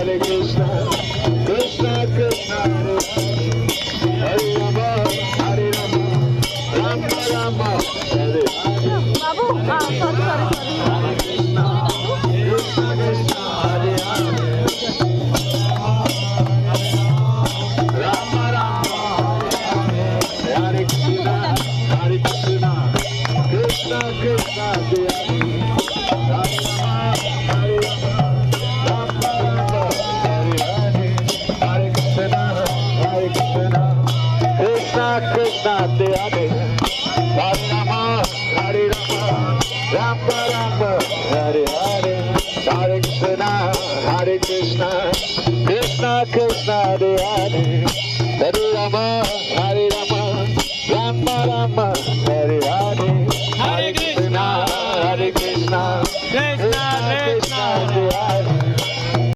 Hare Krishna, Krishna Krishna, Hare Rama, Hare Rama, Rama Rama, Hare Hare. Babu sorry sorry sorry Krishna Krishna, Hare Hare, Rama Rama, Hare Krishna, Hare Krishna, Krishna Krishna, Hare Hare, Hare Rama, Hare Rama, Rama Rama, Hare Hare, Hare Krishna, Krishna Krishna, Hare Hare, Hare Rama, Hare Rama, Rama Rama, Hare Hare, Hare Krishna, Krishna Krishna, Hare Hare, Hare Rama, Hare Rama, Rama Rama,